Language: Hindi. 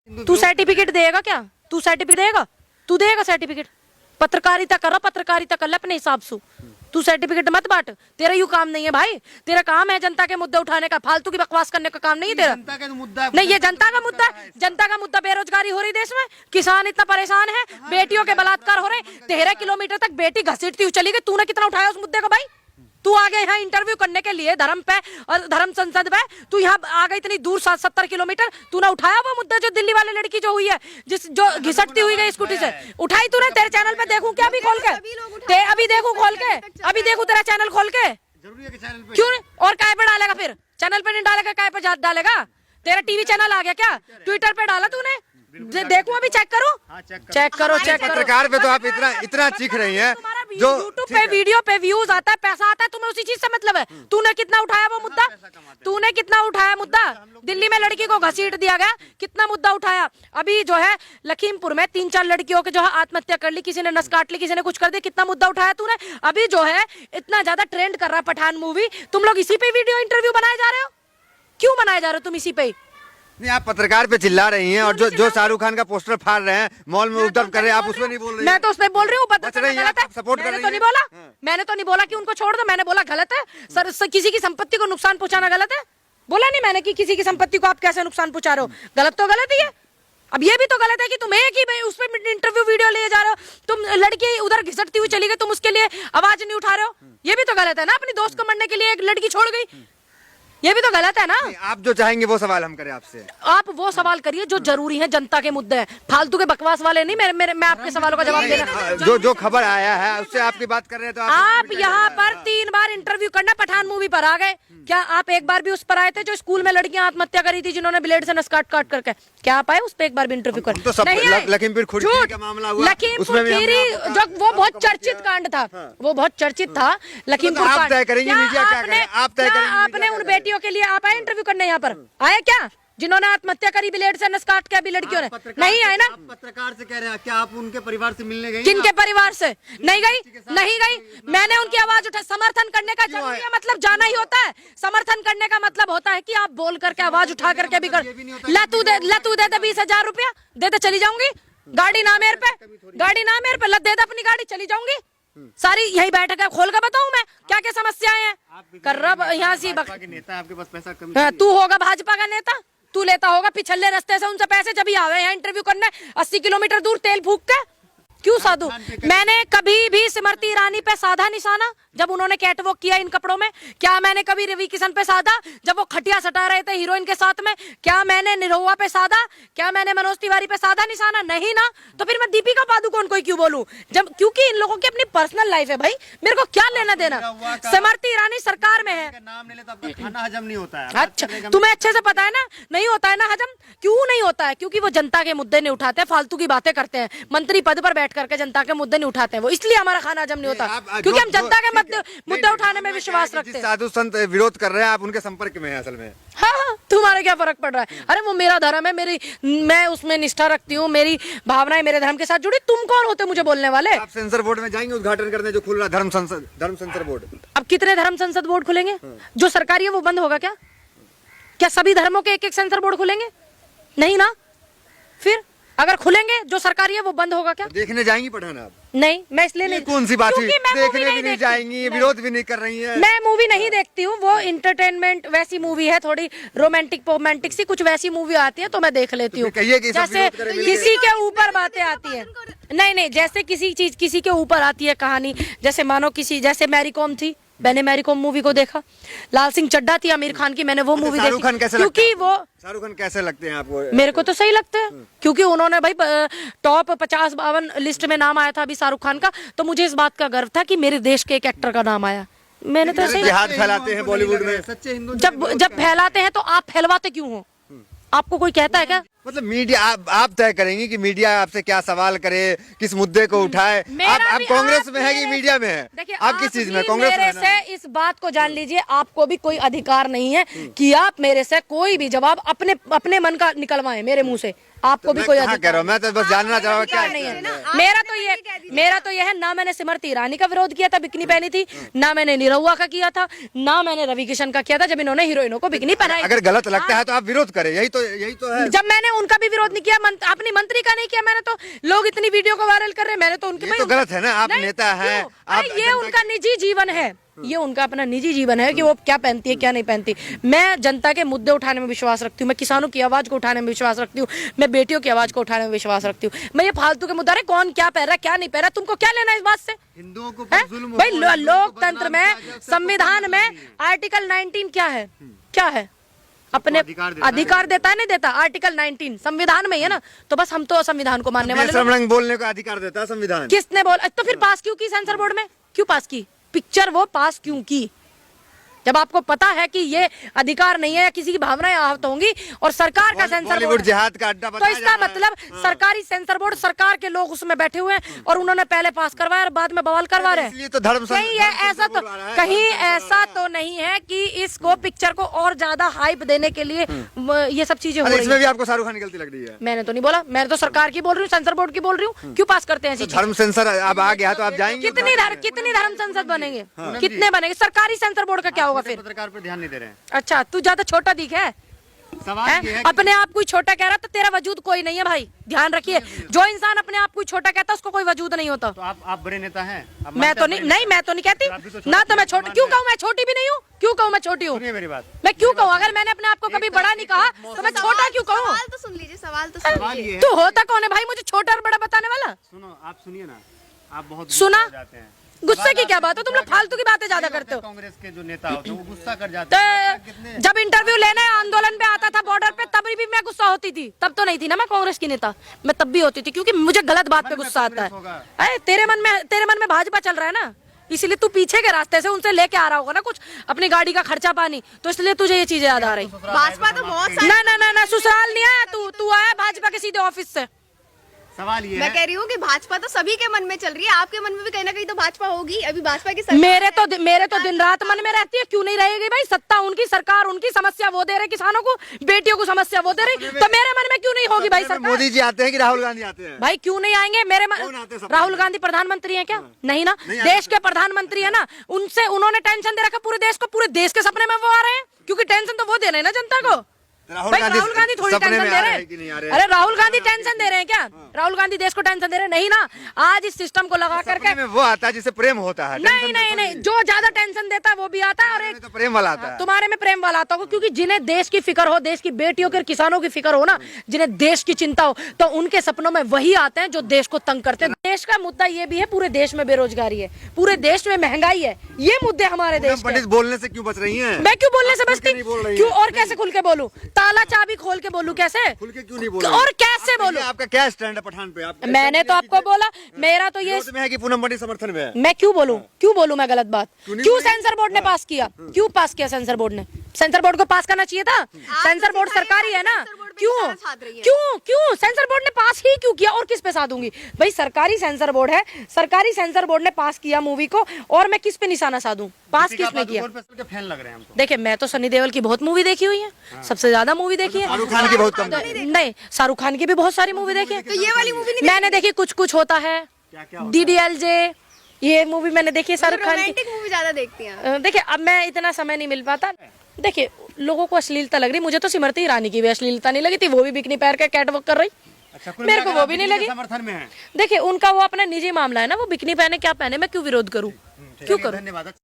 तू सर्टिफिकेट देगा क्या? तू सर्टिफिकेट देगा? तू देगा सर्टिफिकेट? पत्रकारिता कर रहा, पत्रकारिता कर ले अपने हिसाब से। तू सर्टिफिकेट मत बांट, तेरा यू काम नहीं है भाई। तेरा काम है जनता के मुद्दे उठाने का, फालतू की बकवास करने का काम नहीं है तेरा। जनता का तो मुद्दा नहीं, ये जनता का मुद्दा है। जनता का मुद्दा बेरोजगारी हो रही देश में, किसान इतना परेशान है, बेटियों के बलात्कार हो रहे, 13 किलोमीटर तक बेटी घसीटती हुई चली गई। तूने कितना उठाया उस मुद्दे को भाई? तू आ गया यहाँ इंटरव्यू करने के लिए धर्म पे और धर्म संसद पे, तू यहाँ आ गई इतनी दूर 70 किलोमीटर, तूने उठाया वो मुद्दा जो दिल्ली वाले लड़की जो हुई है, जो घिसटती हुई गई स्कूटी से, उठाई तूने? तेरे चैनल पे देखूं क्या? अभी खोल के अभी देखूं खोल के, अभी देखूं तेरा चैनल खोल के? जरूरी है कि चैनल पे क्यों नहीं? और काय पे डालेगा फिर? चैनल पे नहीं डालेगा, काय पे डालेगा? तेरा टीवी चैनल आ गया क्या? ट्विटर पे डाला तूने? देखूं अभी, चेक करो, चेक करो, चेक करो। पत्रकार पे तो आप इतना चीख रही हैं, जो यूट्यूब पे वीडियो पे व्यूज आता है, पैसा आता है, तुम्हें उसी चीज से मतलब है। तूने कितना उठाया वो मुद्दा? तूने कितना उठाया मुद्दा? दिल्ली में लड़की को घसीट दिया गया, कितना मुद्दा उठाया? अभी जो है लखीमपुर में 3-4 लड़कियों के जो है आत्महत्या कर ली, किसी ने नस काट ली, किसी ने कुछ कर दिया, कितना मुद्दा उठाया तूने? अभी जो है इतना ज्यादा ट्रेंड कर रहा है पठान मूवी, तुम लोग इसी पे वीडियो इंटरव्यू बनाए जा रहे हो? क्यों बनाए जा रहे हो तुम इसी पे? नहीं, आप पत्रकार पे चिल्ला रही हैं, और जो शाहरुख खान का पोस्टर फाड़ रहे हैं, मॉल में उपद्रव कर रहे हैं, आप उसमें नहीं बोल रही हैं। मैं तो उसमें बोल रही हूँ, गलत है। सपोर्ट कर मैंने रही तो हैं। नहीं बोला, मैंने तो नहीं बोला कि उनको छोड़ दो, मैंने बोला गलत है सर, किसी की संपत्ति को नुकसान पहुंचाना गलत है। बोला नहीं मैंने कि किसी की संपत्ति को आप कैसे नुकसान पहुंचा रहे हो, गलत तो गलत ही है। अब ये भी तो गलत है कि तुम एक ही भाई उस पर इंटरव्यू वीडियो ले जा रहे हो, तुम लड़की उधर घिसटती हुई चली गई, तुम उसके लिए आवाज नहीं उठा रहे हो, ये भी तो गलत है ना। अपनी दोस्त को मरने के लिए एक लड़की छोड़ गई, ये भी तो गलत है ना। आप जो चाहेंगे वो सवाल हम करें आपसे? आप वो सवाल करिए जो जरूरी है, जनता के मुद्दे हैं, फालतू के बकवास वाले नहीं। मैं आपके सवालों का जवाब देना। जो खबर आया है उससे आपकी बात कर रहे हैं, तो आप यहाँ पर 3 बार इंटरव्यू करना पठान मूवी पर आ गए, क्या आप एक बार भी उस पर आए थे जो स्कूल में लड़कियां आत्महत्या करी थी, जिन्होंने ब्लेड से नस काट करके? क्या आप आए उस पर एक बार भी इंटरव्यू कर? नहीं आए। लखीमपुर खीरी का मामला हुआ, लखीमपुर खीरी जो वो बहुत चर्चित कांड था, वो बहुत चर्चित था लखीमपुर आप कांड। तय करेंगे, मीडिया क्या करे? आप तय करेंगे, आपने उन बेटियों के लिए आप आए इंटरव्यू करने यहाँ पर? आए क्या जिन्होंने आत्महत्या करी ब्लेड से नस काट के? अभी लड़कियों ने नहीं आए ना। पत्रकार से कह रहे हैं, क्या आप उनके परिवार से मिलने गई? किनके परिवार से? नहीं गई, नहीं गई। मैंने उनकी आवाज उठा, समर्थन करने का जरूरी है, मतलब जाना ही होता है। समर्थन करने का मतलब होता है कि आप बोल करके आवाज उठा करके भी कर। लतू दे 20,000 रुपया दे दे, चली जाऊंगी। गाड़ी ना मेरे पे, गाड़ी ना मेरे पे, लत दे दे अपनी गाड़ी, चली जाऊंगी। सारी यही बैठक है, खोल कर बताऊं मैं क्या क्या समस्याएं हैं? कर रहा यहाँ से नेता, आपके पास पैसा कम, तू होगा भाजपा का नेता, तू लेता होगा पिछले रास्ते से उनसे पैसे, जब ही आवे यहाँ इंटरव्यू करने 80 किलोमीटर दूर तेल फूक के। क्यों साधु? मैंने कभी भी स्मृति ईरानी पे साधा निशाना जब उन्होंने कैटवॉक किया इन कपड़ों में? क्या मैंने कभी रवि किशन पे साधा जब वो खटिया सटा रहे थे हीरोइन के साथ में? क्या मैंने निरहुआ पे साधा? क्या मैंने मनोज तिवारी पे साधा निशाना? नहीं ना। तो फिर मैं दीपिका पादुकोण को क्यों बोलूं? जब क्योंकि इन लोगों की अपनी पर्सनल लाइफ है भाई, मेरे को क्या लेना देना। स्मृति ईरानी सरकार में है, नाम ले लेता आपका खाना हजम नहीं होता है। अच्छा, तुम्हें अच्छे से पता है ना नहीं होता है ना हजम। क्यों नहीं होता है? क्योंकि वो जनता के मुद्दे नहीं उठाते, फालतू की बातें करते हैं, मंत्री पद पर बैठ करके जनता के मुद्दे नहीं उठाते हैं वो, इसलिए हमारा खाना हजम नहीं होता, क्योंकि हम जनता के मुद्दे उठाने में विश्वास रखते हैं। साधु संत विरोध कर रहे हैं, आप उनके संपर्क में हैं असल में। हाँ, तुम्हारे क्या फर्क पड़ रहा है? अरे वो मेरा धर्म है, मैं उसमें निष्ठा रखती हूँ, मेरी भावनाएं मेरे धर्म के साथ जुड़ी। तुम कौन होते मुझे बोलने वाले? आप सेंसर बोर्ड में जाएंगे उद्घाटन करने जो खुल रहा धर्म सेंसर बोर्ड? अब कितने धर्म संसद बोर्ड खुलेंगे? जो सरकारी है वो बंद होगा क्या? क्या सभी धर्मों के एक सेंसर बोर्ड खुलेंगे? नहीं ना। फिर अगर खुलेंगे जो सरकारी है वो बंद होगा क्या? देखने जाएंगी पठान आप? नहीं, मैं इसलिए नहीं। कौन सी बात हुई? देखने भी नहीं देखती। जाएंगी, विरोध भी नहीं कर रही है। मैं मूवी नहीं देखती हूँ, वो इंटरटेनमेंट वैसी मूवी है, थोड़ी रोमांटिक सी कुछ वैसी मूवी आती है तो मैं देख लेती हूँ। जैसे किसी के ऊपर बातें आती है, नहीं, जैसे किसी चीज किसी के ऊपर आती है कहानी, जैसे मानो किसी, जैसे मैरी कॉम थी, मैंने मैरी कॉम मूवी को देखा। लाल सिंह चड्ढा थी आमिर खान की, मैंने वो मूवी देखी। क्योंकि वो शाहरुख खान कैसे लगते हैं आपको? मेरे को तो सही लगते हैं, क्योंकि उन्होंने भाई टॉप 50-52 लिस्ट में नाम आया था अभी शाहरुख खान का, तो मुझे इस बात का गर्व था कि मेरे देश के एक एक्टर का नाम आया। मैंने तो जिहाद फैलाते हैं बॉलीवुड में, सच्चे हिंदू जब फैलाते हैं तो आप फैलवाते क्यों हो? आपको कोई कहता है क्या? मतलब मीडिया आप तय करेंगी कि मीडिया आपसे क्या सवाल करे, किस मुद्दे को उठाए? आप कांग्रेस में है कि मीडिया में है? आप किस चीज में? कांग्रेस में? मेरे से इस बात को जान लीजिए, आपको भी कोई अधिकार नहीं है कि आप मेरे से कोई भी जवाब अपने मन का निकलवाएं मेरे मुंह से। आपको भी मैं कोई कहाँ अधिकार कह रहा हूँ, मैं तो बस जानना चाहूँगा क्या नहीं है। मेरा तो ये है, ना मैंने स्मृति ईरानी का विरोध किया था, बिकनी पहनी थी, ना मैंने निरहुआ का किया था, ना मैंने रवि किशन का किया था जब इन्होंने हीरोइनों को बिकनी पहनाई। अगर गलत लगता है तो आप विरोध करें, यही तो है। जब मैंने उनका भी विरोध नहीं किया, अपनी मंत्री का नहीं किया मैंने, तो लोग इतनी वीडियो को वायरल कर रहे हैं, मैंने तो उनके ये तो गलत है ना, आप नेता हैं, आप ये उनका निजी जीवन है, ये उनका अपना निजी जीवन है कि वो क्या पहनती है क्या नहीं पहनती। मैं जनता के मुद्दे उठाने में विश्वास रखती हूँ, मैं किसानों की आवाज को उठाने में विश्वास रखती हूँ, मैं बेटियों की आवाज को उठाने में विश्वास रखती हूँ। मैं ये फालतू के मुद्दे, कौन क्या पहन रहा है क्या नहीं पहन रहा, तुमको क्या लेना इस बात से? हिंदुओं को भाई लोकतंत्र में, संविधान में आर्टिकल 19 क्या है, क्या है? अपने अधिकार देता है, नहीं देता? आर्टिकल 19 संविधान में ही है ना, तो बस हम तो संविधान को मानने वाले लोग। रंग बोलने का अधिकार देता है संविधान। किसने बोला? तो फिर पास क्यों की सेंसर बोर्ड में? क्यों पास की पिक्चर? वो पास क्यों की जब आपको पता है कि ये अधिकार नहीं है या किसी की भावनाएं आहत होंगी और सरकार का सेंसर बोर्ड जिहाद का अड्डा तो इसका मतलब सरकारी सेंसर बोर्ड, सरकार के लोग उसमें बैठे हुए हैं और उन्होंने पहले पास करवाया और बाद में बवाल करवा रहे हैं। इसलिए तो धर्म कहीं ऐसा तो कहीं ऐसा तो नहीं है कि इसको पिक्चर को और ज्यादा हाइप देने के लिए ये सब चीजें हो रही हैं। इसमें भी आपको शाहरुख खान की गलती लग रही है? मैंने तो नहीं बोला, मैं तो सरकार की बोल रही हूँ, सेंसर बोर्ड की बोल रही हूँ। क्यों पास करते हैं ऐसी धर्म सेंसर अब आ गया तो आप जाएंगे? कितनी धर्म संसद बनेंगे? कितने बनेंगे? सरकारी सेंसर बोर्ड का क्या होगा फिर? पत्रकार पर ध्यान नहीं दे रहे हैं। अच्छा, तू ज्यादा छोटा दिख है, सवाल ये है अपने आप कोई छोटा कह रहा तो तेरा वजूद कोई नहीं है भाई, ध्यान रखिए। जो इंसान अपने आप को छोटा कहता है उसको कोई वजूद नहीं होता। तो आप बड़े नेता हैं? मैं तो नहीं मैं तो नहीं कहती ना, तो मैं छोटी क्यों कहूँ? मैं छोटी भी नहीं हूँ, क्यों कहूँ मैं छोटी हूँ? मेरी बात मैं क्यों कहूँ? अगर मैंने अपने आप को कभी बड़ा नहीं कहा तो मैं छोटा क्यों कहूँ? सवाल तो सुन लीजिए, सवाल तो सुन लीजिए। तू होता कौन है भाई मुझे छोटा और बड़ा बताने वाला? सुनो, आप सुनिए ना, आप बहुत सुना? जाते हैं। गुस्से की क्या बात है? तुम लोग फालतू की बातें ज्यादा करते हो। कांग्रेस के जो नेता होते हैं वो गुस्सा कर जाते हैं। तो जब इंटरव्यू लेने आंदोलन पे आता था बॉर्डर पे, तब भी मैं गुस्सा होती थी। तब तो नहीं थी ना मैं कांग्रेस की नेता, मैं तब भी होती थी क्योंकि मुझे गलत बात पे गुस्सा आता है। तेरे मन में भाजपा चल रहा है ना, इसलिए तू पीछे के रास्ते से उनसे लेके आ रहा होगा ना कुछ अपनी गाड़ी का खर्चा पानी, तो इसलिए तुझे ये चीजें याद आ रही। भाजपा तो बहुत ना ससुराल नहीं आया तू आया भाजपा के सीधे ऑफिस से। सवाल ये मैं कह रही हूँ कि भाजपा तो सभी के मन में चल रही है, आपके मन में भी कहीं ना कहीं तो भाजपा होगी। अभी भाजपा की सरकार मेरे तो दिन रात मन में रहती है, क्यों नहीं रहेगी भाई? सत्ता उनकी, सरकार उनकी, समस्या वो दे रहे किसानों को, बेटियों को समस्या वो दे रही, तो मेरे मन में क्यों नहीं होगी भाई सरकार? मोदी जी आते हैं कि राहुल गांधी आते हैं? भाई क्यों नहीं आएंगे? राहुल गांधी प्रधानमंत्री है क्या? नहीं ना, देश के प्रधानमंत्री है ना, उनसे उन्होंने टेंशन दे रखा पूरे देश को, पूरे देश के सपने में वो आ रहे हैं क्योंकि टेंशन तो वो दे रहे हैं ना जनता को। राहुल गांधी थोड़ी टेंशन दे रहे हैं? अरे राहुल गांधी टेंशन दे रहे हैं क्या? राहुल गांधी देश को टेंशन दे रहे हैं? नहीं ना, आज इस सिस्टम को लगा करके वो आता है जिसे प्रेम होता है। नहीं, जो ज्यादा टेंशन देता है वो भी आता है और एक तो प्रेम वाला आता है। तुम्हारे में प्रेम वाला आता होगा क्योंकि जिन्हें देश की फिक्र हो, देश की बेटियों के किसानों की फिक्र हो ना, जिन्हें देश की चिंता हो, तो उनके सपनों में वही आते हैं जो देश को तंग करते हैं। देश का मुद्दा ये भी है, पूरे देश में बेरोजगारी है, पूरे देश में महंगाई है, ये मुद्दे हमारे देश के। पंडित बोलने से क्यों बच रही हैं? मैं क्यों बोलने से बचती? क्यों और कैसे खुल के बोलूं? ताला चाबी खोल के बोलूं कैसे? खुल के क्यों नहीं बोल? और कैसे बोलूं? आपका क्या स्टैंड है पठान पे? मैंने तो आपको बोला, मेरा तो ये में है कि पूनम पंडित समर्थन में है। मैं क्यों बोलूं मैं गलत बात? क्यों सेंसर बोर्ड ने पास किया? क्यों पास किया सेंसर बोर्ड ने? सेंसर बोर्ड को पास करना चाहिए था, सेंसर बोर्ड सरकारी है ना। क्यों सेंसर बोर्ड ने पास ही क्यों किया? और किस पे साधूंगी भाई? सरकारी सेंसर बोर्ड है, सरकारी सेंसर बोर्ड ने पास किया मूवी को, और मैं किस पे निशाना साधूं? पास किसने किया? फैन लग रहे हैं हमको। देखिए मैं तो सनी देओल की बहुत मूवी देखी हुई है, सबसे ज्यादा मूवी देखी है। शाहरुख खान की बहुत कम। नहीं, शाहरुख खान की भी बहुत सारी मूवी देखी है। तो ये वाली मूवी मैंने देखी कुछ होता है, DDLJ, ये मूवी मैंने देखी शाहरुख खान की। रोमांटिक मूवी ज्यादा देखती हैं? देखिए अब मैं इतना समय नहीं मिल पाता। देखिए लोगों को अश्लीलता लग रही, मुझे तो स्मृति ईरानी की भी अश्लीलता नहीं लगी थी, वो भी बिकनी पैर के कैटवॉक कर रही। मेरे को वो भी नहीं लगी। समर्थन में है। देखिए उनका वो अपना निजी मामला है ना, वो बिकनी पहने क्या पहने, मैं क्यों विरोध करूं? क्यों करूं? धन्यवाद।